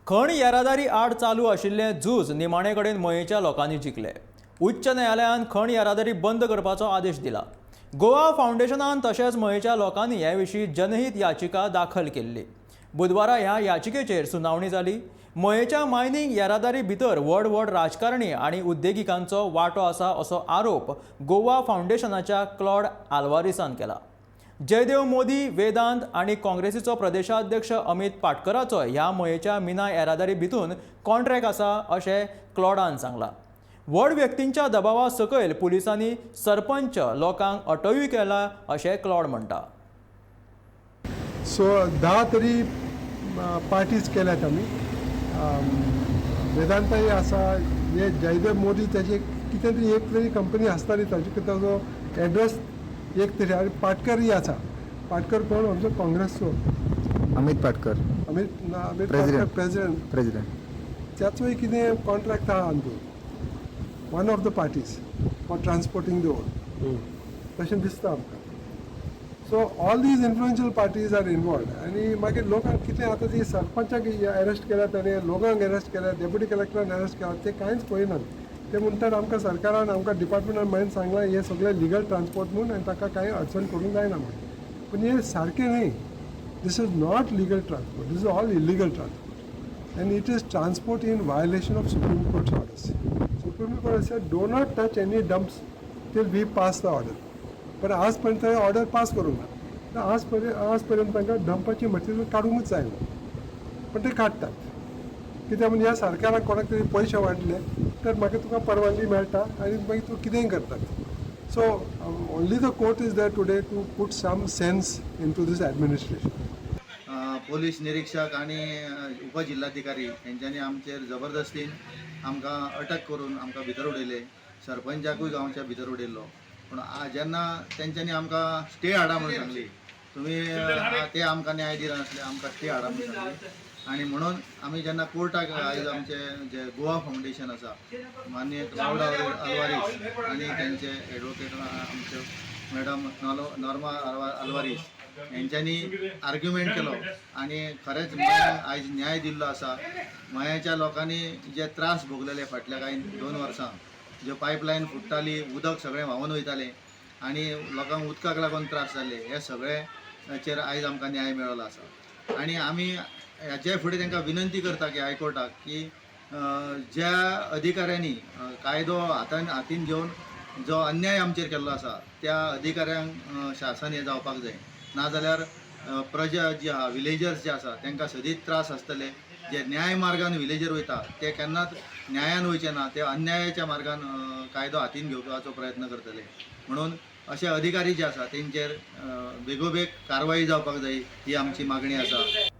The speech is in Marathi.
खण येरादारी आड चालू आशिल्लें झूज निमाणे कडेन मयेच्या लोकांनी जिखलें. उच्च न्यायालयान खण येरादारी बंद करपाचो आदेश दिला. गोवा फावंडेशनान तशेंच मयेच्या लोकांनी हे विशीं जनहीत याचिका दाखल केल्ली. बुधवारा ह्या याचिकेचेर सुनावणी जाली. मयेच्या मायनिंग येरादारी भितर व्हड व्हड राजकारणी आनी उद्देगिकांचो वांटो आसा असो आरोप गोवा फावंडेशनाच्या क्लॉड आल्वारिसान केला. जयदेव मोदी, वेदांत आनी काँग्रेसीचो प्रदेशाध्यक्ष अमित पाटकराचो ह्या मयेच्या मिना येरादारी भितून कॉन्ट्रॅक्ट आसा अशें क्लॉडान सांगलां. व्हड व्यक्तींच्या दबावा सकयल पुलिसांनी सरपंच लोकांक अटयूय केला अशें क्लॉड म्हणटा. सो 10 तरी पार्टीज केल्यात आमी. वेदांताय आसा, हे जयदेव मोदी त्याची कितें तरी एक तरी कंपनी आसताली ताजे ताजो एड्रेस एक तरी. आनी पाटकरय आसा. पाटकर कोण आमचो काँग्रेसचो अमित पाटकर अमित प्रेसिडेंट त्याचोय कितें कॉन्ट्रॅक्ट आहा हातून. One of the parties for transporting the ore तशें दिसता आमकां. So all these influential parties are involved. आनी मागीर लोकांक कितें आतां ती सरपंचाक अरेस्ट केल्यात आनी लोकांक अरेस्ट केल्यात, डेप्युटी कलेक्टरान अरेस्ट केल्यात, ते कांयच पळयनात. ते म्हणटात आमकां सरकारान आमकां डिपार्टमेंटान मागीर सांगलां हे सगळें लिगल ट्रान्सपोर्ट म्हणून आनी ताका कांय अडचण करूंक जायना म्हणून. पूण हे सारकें न्ही. This is not legal transport, this is all illegal transport and it is transport in violation of supreme court's orders. Supreme court said do not touch any dumps till we pass the order. पण आज पर्यंत ऑर्डर पास करूंक ना. आज पर्यंत तांकां डंपाची मटेरियल काडूंकच जायना. पण ते काडटात. कित्याक म्हणजे ह्या सरकाराक कोणाक तरी पयशे वांटले तर मागीर तुका परवानगी मेळटा आनी मागीर तूं कितेंय करतात. So only the court is there today to put some sense into this administration. Police निरीक्षक आणि उपजिल्हाधिकारी यांच्यानी आमचेर जबरदस्तीन आमकां अटक करून आमकां भितर उडयले. सरपंचाकूय गांवच्या भितर उडयल्लो. पूण जेन्ना तेंच्यांनी आमकां स्टे हाडा म्हणून सांगली, तुमी ते आमकां न्याय दिना नासले, आमकां स्टे हाडा म्हणून सांगली. आणि म्हणून आमी जेन्ना कोर्टाक आयज आमचे जे गोवा फावंडेशन आसा, माननीय क्लाउड आल्वारीस आनी तेंचे एडवोकेट आमचे मॅडम नॉर्मा आल्वारीस यांच्यांनी आर्ग्युमेंट केलो आनी खरेंच आयज न्याय दिल्लो आसा. मयाच्या लोकांनी जे त्रास भोगलेले फाटल्या कांय 2 वर्सां, ज्यो पायपलायन फुट्टाली, उदक सगळें व्हांवून वयतालें आनी लोकांक उदकाक लागून त्रास जाले, हे सगळ्याचेर आयज आमकां न्याय मेळ्ळो आसा. आनी आमी हाचे फुडें तांकां विनंती करता की हायकोर्टाक की ज्या अधिकाऱ्यांनी कायदो हातीन घेवन जो अन्याय आमचेर केल्लो आसा त्या अधिकाऱ्यांक शासन हे जावपाक जाय. नाजाल्यार प्रजा जी आहा, विलेजर्स जे आसा तांकां सदीत त्रास आसतले. जे न्याय मार्गान विलेजर वयता ते केन्नाच न्यायान वयचे ना, ते अन्यायाच्या मार्गान कायदो हातीन घेवपाचो प्रयत्न करतले. म्हणून अशे अधिकारी जे आसा तेंचेर बेगोबेग कारवाई जावपाक जाय ही आमची मागणी आसा.